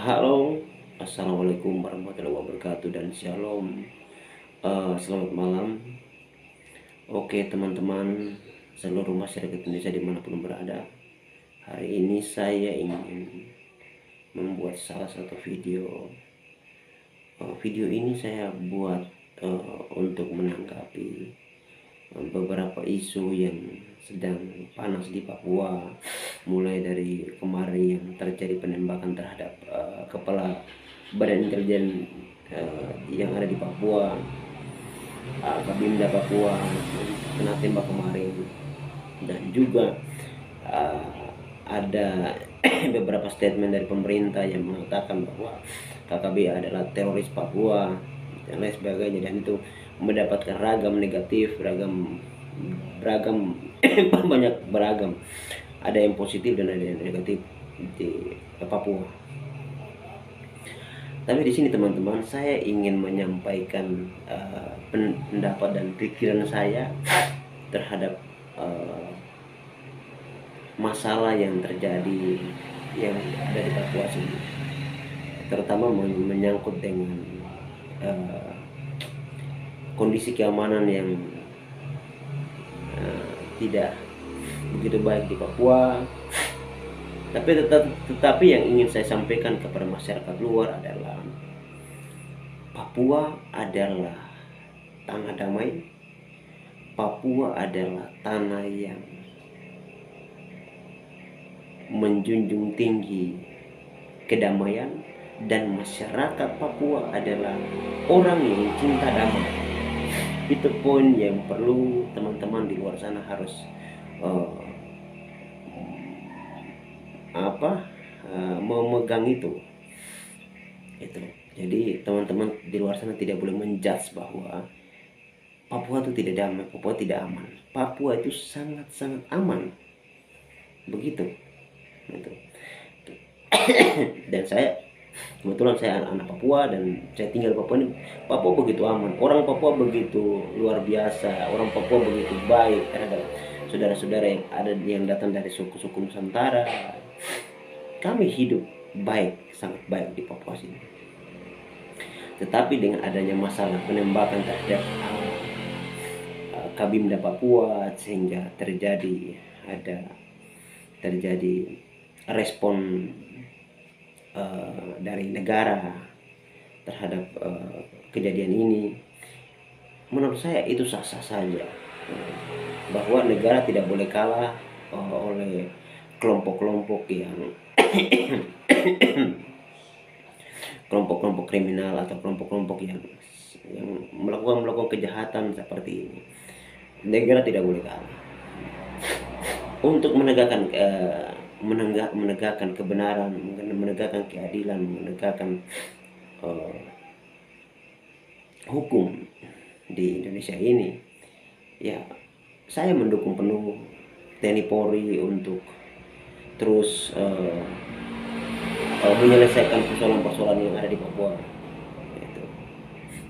Halo, assalamualaikum warahmatullahi wabarakatuh dan shalom. Selamat malam. Oke teman-teman seluruh masyarakat Indonesia dimanapun berada, hari ini saya ingin membuat salah satu video. Video ini saya buat untuk menanggapi beberapa isu yang sedang panas di Papua, mulai dari kemarin yang terjadi penembakan terhadap kepala Badan Intelijen yang ada di Papua, Kabinda Papua kena tembak kemarin, dan juga ada beberapa statement dari pemerintah yang mengatakan bahwa KKB adalah teroris Papua dan lain sebagainya, dan itu mendapatkan ragam negatif, beragam banyak beragam, ada yang positif dan ada yang negatif di Papua. Tapi di sini teman-teman, saya ingin menyampaikan pendapat dan pikiran saya terhadap masalah yang terjadi yang ada di Papua sini, terutama menyangkut dengan kondisi keamanan yang tidak begitu baik di Papua. Tetapi yang ingin saya sampaikan kepada masyarakat luar adalah Papua adalah tanah damai. Papua adalah tanah yang menjunjung tinggi kedamaian, dan masyarakat Papua adalah orang yang cinta damai. Itu poin yang perlu teman-teman di luar sana harus memegang itu. Jadi teman-teman di luar sana tidak boleh menjudge bahwa Papua itu tidak damai, Papua tidak aman. Papua itu sangat-sangat aman, begitu. Dan kebetulan saya anak Papua dan saya tinggal di Papua ini. Papua begitu aman, orang Papua begitu luar biasa, orang Papua begitu baik terhadap saudara-saudara yang ada yang datang dari suku-suku Nusantara. Kami hidup baik, sangat baik di Papua sini. Tetapi dengan adanya masalah penembakan terhadap Kabinda Papua, sehingga terjadi respon dari negara terhadap kejadian ini. Menurut saya itu sah-sah saja, bahwa negara tidak boleh kalah oleh kelompok-kelompok yang kelompok-kelompok kriminal atau kelompok-kelompok yang melakukan kejahatan seperti ini. Negara tidak boleh kalah untuk menegakkan kebenaran, menegakkan keadilan, menegakkan hukum di Indonesia ini. Ya, saya mendukung penuh TNI Polri untuk terus menyelesaikan persoalan-persoalan yang ada di Papua.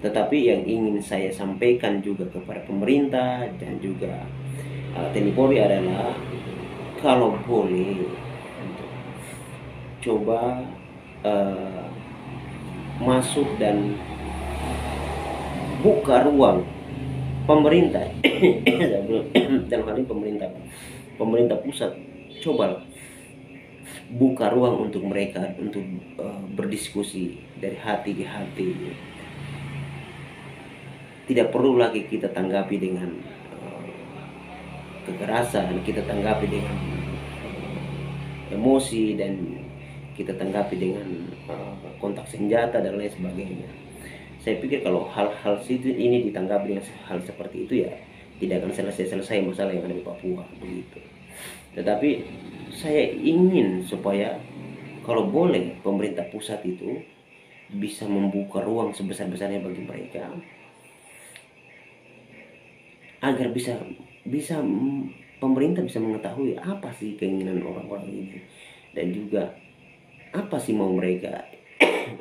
Tetapi yang ingin saya sampaikan juga kepada pemerintah dan juga TNI Polri adalah, kalau boleh coba masuk dan buka ruang pemerintah dalam hal ini pemerintah pusat, coba buka ruang untuk mereka untuk berdiskusi dari hati ke hati. Tidak perlu lagi kita tanggapi dengan kekerasan, kita tanggapi dengan emosi, dan kita tanggapi dengan kontak senjata dan lain sebagainya. Saya pikir kalau hal-hal ini ditanggapi dengan hal seperti itu, ya tidak akan selesai masalah yang ada di Papua, begitu. Tetapi saya ingin supaya kalau boleh pemerintah pusat itu bisa membuka ruang sebesar-besarnya bagi mereka, agar bisa pemerintah bisa mengetahui apa sih keinginan orang-orang ini, dan juga apa sih mau mereka.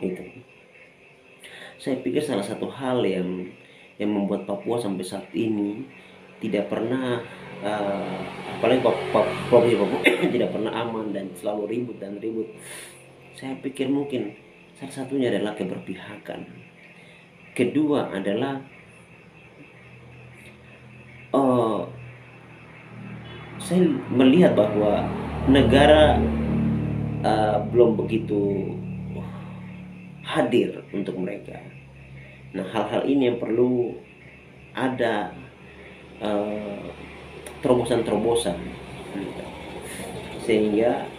Itu saya pikir salah satu hal yang membuat Papua sampai saat ini tidak pernah apalagi Papua tidak pernah aman dan selalu ribut. Saya pikir mungkin Salah satunya adalah keberpihakan. Kedua adalah eh, saya melihat bahwa negara belum begitu hadir untuk mereka. Nah, hal-hal ini yang perlu ada eh, terobosan-terobosan gitu. Sehingga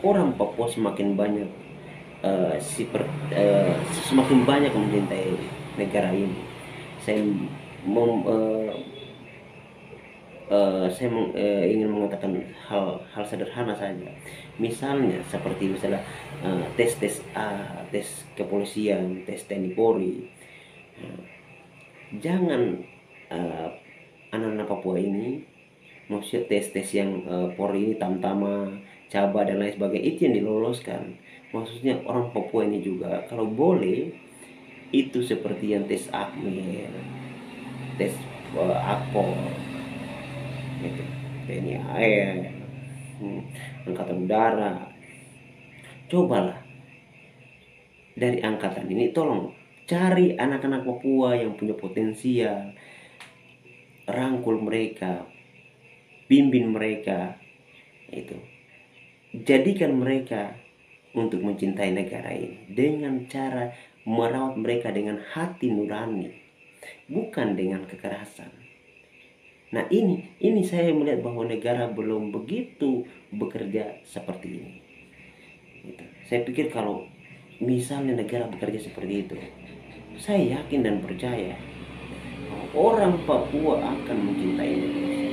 orang Papua semakin banyak semakin banyak mencintai negara ini. Saya ingin mengatakan hal sederhana saja. Misalnya seperti tes tes kepolisian, tes TNI Polri. Jangan anak-anak Papua ini, maksudnya tes yang Polri ini Tamtama, Caba dan lain sebagainya, itu yang diloloskan. Maksudnya orang Papua ini juga kalau boleh itu seperti yang tes AKMIL, tes AKPOL, gitu, TNI AR, Angkatan Udara. Cobalah dari angkatan ini tolong cari anak-anak Papua yang punya potensial, rangkul mereka, bimbing mereka, itu jadikan mereka untuk mencintai negara ini dengan cara merawat mereka dengan hati nurani, bukan dengan kekerasan. Nah, ini saya melihat bahwa negara belum begitu bekerja seperti ini. Gitu. Saya pikir kalau misalnya negara bekerja seperti itu, saya yakin dan percaya orang Papua akan mencintai Indonesia.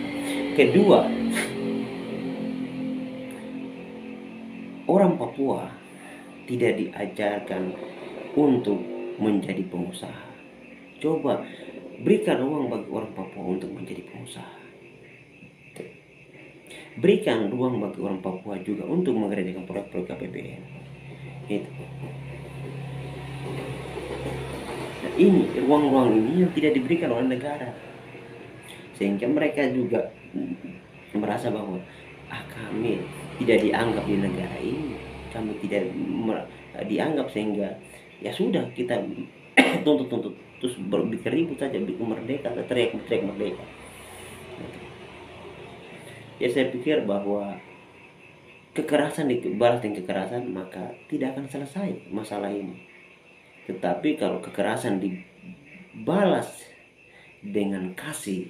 Kedua, orang Papua tidak diajarkan untuk menjadi pengusaha. Coba berikan ruang bagi orang Papua untuk menjadi pengusaha. Berikan ruang bagi orang Papua juga untuk mengerjakan proyek-proyek KPBN. Itu. Nah, ini ruang-ruang ini yang tidak diberikan oleh negara, sehingga mereka juga merasa bahwa kami tidak dianggap di negara ini, kami tidak dianggap, sehingga ya sudah kita tuntut terus bikin ribut saja, bikin merdeka, teriak merdeka. Ya saya pikir bahwa kekerasan dibalas dengan kekerasan maka tidak akan selesai masalah ini. Tetapi kalau kekerasan dibalas dengan kasih,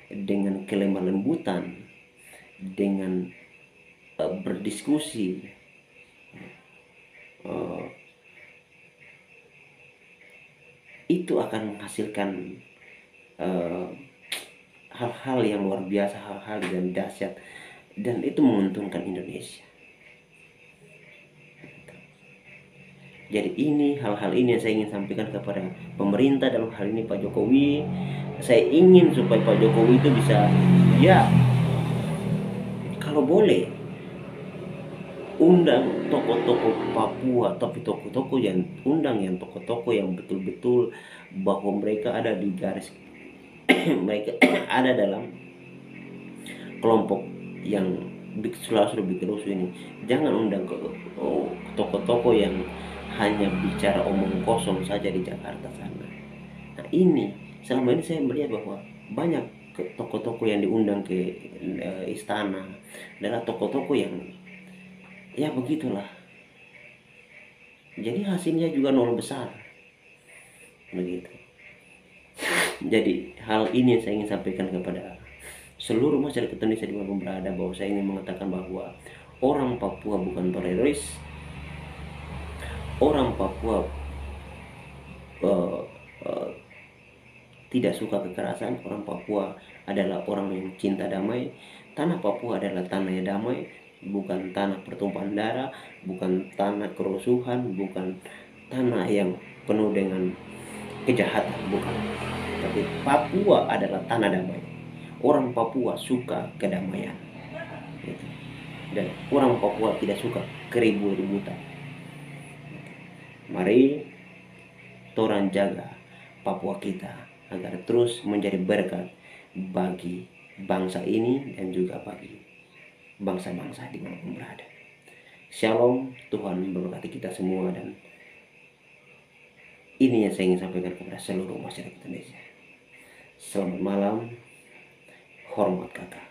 dengan kelemah lembutan, dengan berdiskusi, itu akan menghasilkan hal-hal yang luar biasa, hal-hal yang dahsyat, dan itu menguntungkan Indonesia. Jadi ini hal-hal ini yang saya ingin sampaikan kepada pemerintah, dalam hal ini Pak Jokowi. Saya ingin supaya Pak Jokowi itu bisa, ya kalau boleh undang tokoh-tokoh Papua, tapi tokoh-tokoh yang tokoh-tokoh yang betul-betul bahwa mereka ada di garis mereka ada dalam kelompok yang selalu bikin rusuh ini. Jangan undang tokoh-tokoh yang hanya bicara omong kosong saja di Jakarta sana. Nah, ini selama ini saya melihat bahwa banyak tokoh-tokoh yang diundang ke istana adalah tokoh-tokoh yang ya begitulah. Jadi hasilnya juga nol besar. Begitu. Jadi hal ini yang saya ingin sampaikan kepada seluruh masyarakat Indonesia dimanapun berada, bahwa saya ingin mengatakan bahwa orang Papua bukan teroris. Orang Papua tidak suka kekerasan. Orang Papua adalah orang yang cinta damai. Tanah Papua adalah tanah yang damai, bukan tanah pertumpahan darah, bukan tanah kerusuhan, bukan tanah yang penuh dengan kejahatan, bukan. Tapi Papua adalah tanah damai. Orang Papua suka kedamaian, dan orang Papua tidak suka keributan. Mari torang jaga Papua kita agar terus menjadi berkat bagi bangsa ini dan juga bagi bangsa-bangsa di mana pun berada. Shalom, Tuhan memberkati kita semua, dan Ini yang saya ingin sampaikan kepada seluruh masyarakat Indonesia. Selamat malam, hormat kakak.